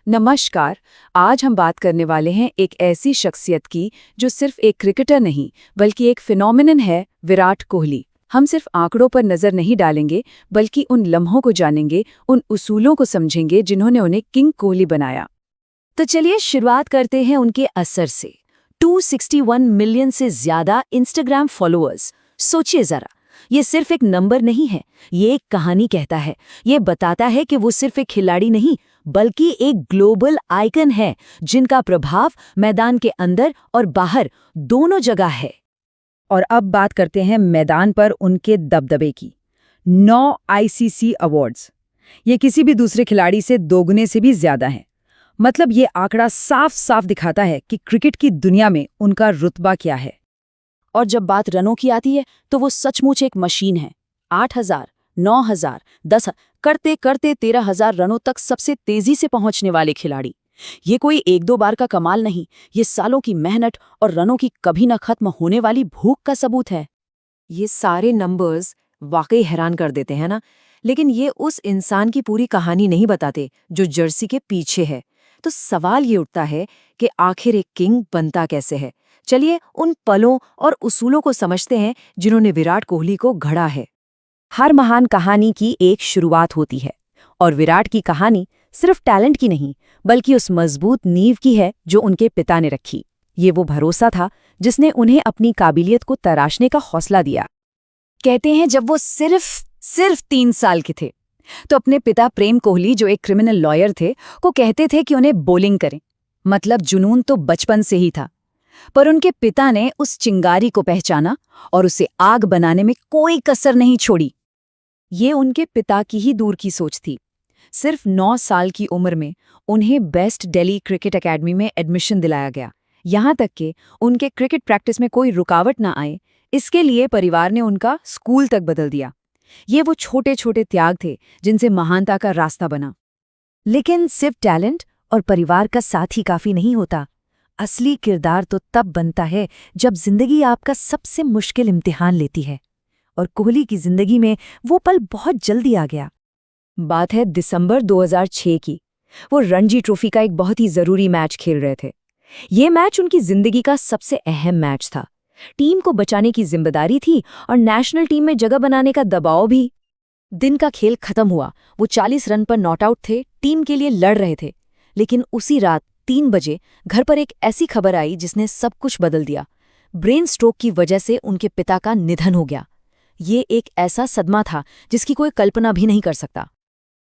नमस्कार। आज हम बात करने वाले हैं एक ऐसी शख्सियत की जो सिर्फ एक क्रिकेटर नहीं बल्कि एक फिनोमिनन है, विराट कोहली। हम सिर्फ आंकड़ों पर नजर नहीं डालेंगे बल्कि उन लम्हों को जानेंगे, उन उसूलों को समझेंगे जिन्होंने उन्हें किंग कोहली बनाया। तो चलिए शुरुआत करते हैं उनके असर से। 261 मिलियन से ज्यादा इंस्टाग्राम फॉलोअर्स। सोचिए जरा, ये सिर्फ एक नंबर नहीं है, ये एक कहानी कहता है। ये बताता है कि वो सिर्फ एक खिलाड़ी नहीं बल्कि एक ग्लोबल आइकन है जिनका प्रभाव मैदान के अंदर और बाहर दोनों जगह है। और अब बात करते हैं मैदान पर उनके दबदबे की। 9 आईसीसी अवार्ड्स, ये किसी भी दूसरे खिलाड़ी से दोगुने से भी ज्यादा है। मतलब ये आंकड़ा साफ साफ दिखाता है कि क्रिकेट की दुनिया में उनका रुतबा क्या है। और जब बात रनों की आती है तो वो सचमुच एक मशीन है। 8,000, 9,000, 10,000 करते करते 13,000 रनों तक सबसे तेजी से पहुंचने वाले खिलाड़ी। ये कोई एक दो बार का कमाल नहीं, ये सालों की मेहनत और रनों की कभी न खत्म होने वाली भूख का सबूत है। ये सारे नंबर्स वाकई हैरान कर देते हैं ना, लेकिन ये उस इंसान की पूरी कहानी नहीं बताते जो जर्सी के पीछे है। तो सवाल ये उठता है कि आखिर एक किंग बनता कैसे है। चलिए उन पलों और उसूलों को समझते हैं जिन्होंने विराट कोहली को गढ़ा है। हर महान कहानी की एक शुरुआत होती है, और विराट की कहानी सिर्फ टैलेंट की नहीं बल्कि उस मजबूत नींव की है जो उनके पिता ने रखी। ये वो भरोसा था जिसने उन्हें अपनी काबिलियत को तराशने का हौसला दिया। कहते हैं जब वो सिर्फ 3 साल के थे तो अपने पिता प्रेम कोहली, जो एक क्रिमिनल लॉयर थे, को कहते थे कि उन्हें बॉलिंग करें। मतलब जुनून तो बचपन से ही था, पर उनके पिता ने उस चिंगारी को पहचाना और उसे आग बनाने में कोई कसर नहीं छोड़ी। ये उनके पिता की ही दूर की सोच थी। सिर्फ 9 साल की उम्र में उन्हें बेस्ट दिल्ली क्रिकेट एकेडमी में एडमिशन दिलाया गया। यहाँ तक कि उनके क्रिकेट प्रैक्टिस में कोई रुकावट ना आए, इसके लिए परिवार ने उनका स्कूल तक बदल दिया। ये वो छोटे छोटे त्याग थे जिनसे महानता का रास्ता बना। लेकिन सिर्फ टैलेंट और परिवार का साथ ही काफी नहीं होता। असली किरदार तो तब बनता है जब जिंदगी आपका सबसे मुश्किल इम्तिहान लेती है। और कोहली की जिंदगी में वो पल बहुत जल्दी आ गया। बात है दिसंबर 2006 की। वो रणजी ट्रॉफी का एक बहुत ही जरूरी मैच खेल रहे थे। ये मैच उनकी जिंदगी का सबसे अहम मैच था। टीम को बचाने की जिम्मेदारी थी और नेशनल टीम में जगह बनाने का दबाव भी। दिन का खेल खत्म हुआ, वो 40 रन पर नॉट आउट थे, टीम के लिए लड़ रहे थे। लेकिन उसी रात 3 बजे घर पर एक ऐसी खबर आई जिसने सब कुछ बदल दिया। ब्रेन स्ट्रोक की वजह से उनके पिता का निधन हो गया। ये एक ऐसा सदमा था जिसकी कोई कल्पना भी नहीं कर सकता।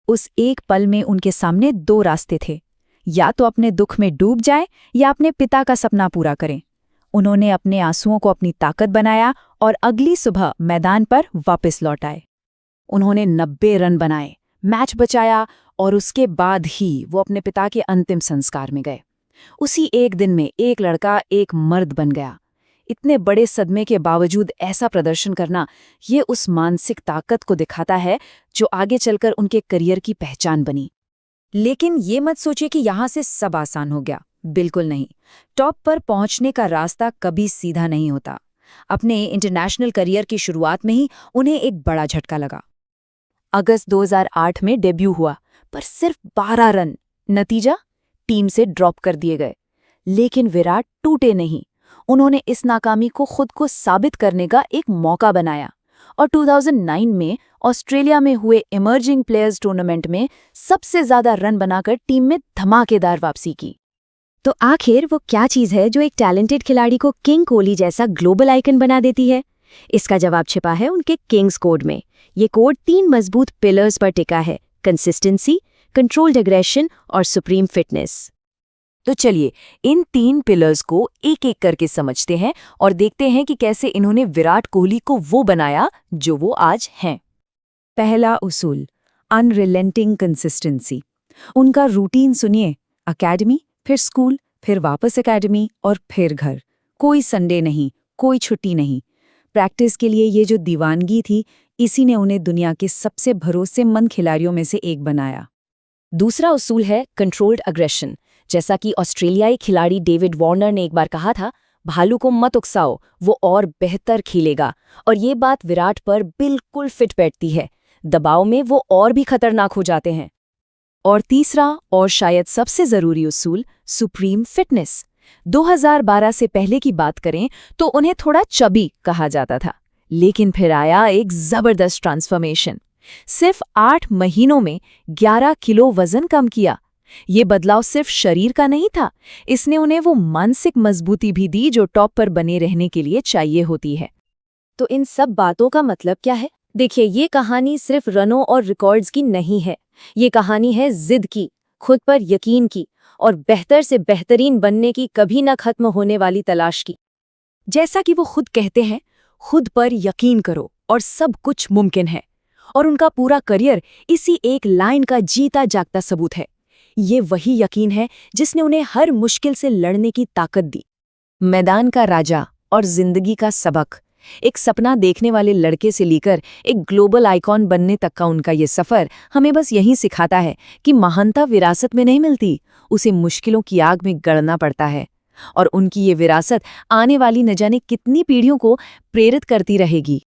उस एक पल में उनके सामने 2 रास्ते थे, या तो अपने दुख में डूब जाए या अपने पिता का सपना पूरा करें। उन्होंने अपने आंसुओं को अपनी ताकत बनाया और अगली सुबह मैदान पर वापस लौट आए। उन्होंने 90 रन बनाए, मैच बचाया और उसके बाद ही वो अपने पिता के अंतिम संस्कार में गए। उसी एक दिन में एक लड़का एक मर्द बन गया। इतने बड़े सदमे के बावजूद ऐसा प्रदर्शन करना, ये उस मानसिक ताकत को दिखाता है जो आगे चलकर उनके करियर की पहचान बनी। लेकिन ये मत सोचिए कि यहाँ से सब आसान हो गया, बिल्कुल नहीं। टॉप पर पहुंचने का रास्ता कभी सीधा नहीं होता। अपने इंटरनेशनल करियर की शुरुआत में ही उन्हें एक बड़ा झटका लगा। अगस्त 2008 में डेब्यू हुआ, पर सिर्फ 12 रन। नतीजा, टीम से ड्रॉप कर दिए गए। लेकिन विराट टूटे नहीं। उन्होंने इस नाकामी को खुद को साबित करने का एक मौका बनाया और 2009 में ऑस्ट्रेलिया में हुए इमर्जिंग प्लेयर्स टूर्नामेंट में सबसे ज्यादा रन बनाकर टीम में धमाकेदार वापसी की। तो आखिर वो क्या चीज है जो एक टैलेंटेड खिलाड़ी को किंग कोहली जैसा ग्लोबल आइकन बना देती है? इसका जवाब छिपा है उनके किंग्स कोड में। ये कोड 3 मजबूत पिलर्स पर टिका है: कंसिस्टेंसी, कंट्रोल्ड एग्रेशन और सुप्रीम फिटनेस। तो चलिए इन 3 पिलर्स को एक एक करके समझते हैं और देखते हैं कि कैसे इन्होंने विराट कोहली को वो बनाया जो वो आज हैं। पहला उसूल, अनरिलेंटिंग कंसिस्टेंसी। उनका रूटीन सुनिए, एकेडमी, फिर स्कूल, फिर वापस एकेडमी और फिर घर। कोई संडे नहीं, कोई छुट्टी नहीं। प्रैक्टिस के लिए ये जो दीवानगी थी, इसी ने उन्हें दुनिया के सबसे भरोसेमंद खिलाड़ियों में से एक बनाया। दूसरा उसूल है कंट्रोल्ड अग्रेशन। जैसा कि ऑस्ट्रेलियाई खिलाड़ी डेविड वार्नर ने एक बार कहा था, भालू को मत उकसाओ, वो और बेहतर खेलेगा। और ये बात विराट पर बिल्कुल फिट बैठती है। दबाव में वो और भी खतरनाक हो जाते हैं। और तीसरा और शायद सबसे ज़रूरी उसूल, सुप्रीम फिटनेस। 2012 से पहले की बात करें तो उन्हें थोड़ा चबी कहा जाता था, लेकिन फिर आया एक ज़बरदस्त ट्रांसफॉर्मेशन। सिर्फ 8 महीनों में 11 किलो वजन कम किया। ये बदलाव सिर्फ शरीर का नहीं था, इसने उन्हें वो मानसिक मजबूती भी दी जो टॉप पर बने रहने के लिए चाहिए होती है। तो इन सब बातों का मतलब क्या है? देखिए, ये कहानी सिर्फ रनों और रिकॉर्ड्स की नहीं है। ये कहानी है जिद की, खुद पर यकीन की और बेहतर से बेहतरीन बनने की कभी न खत्म होने वाली तलाश की। जैसा कि वो खुद कहते हैं, खुद पर यकीन करो और सब कुछ मुमकिन है। और उनका पूरा करियर इसी एक लाइन का जीता जागता सबूत है। ये वही यकीन है जिसने उन्हें हर मुश्किल से लड़ने की ताकत दी। मैदान का राजा और जिंदगी का सबक। एक सपना देखने वाले लड़के से लेकर एक ग्लोबल आइकॉन बनने तक का उनका ये सफर हमें बस यही सिखाता है कि महानता विरासत में नहीं मिलती, उसे मुश्किलों की आग में गड़ना पड़ता है। और उनकी ये विरासत आने वाली न जाने कितनी पीढ़ियों को प्रेरित करती रहेगी।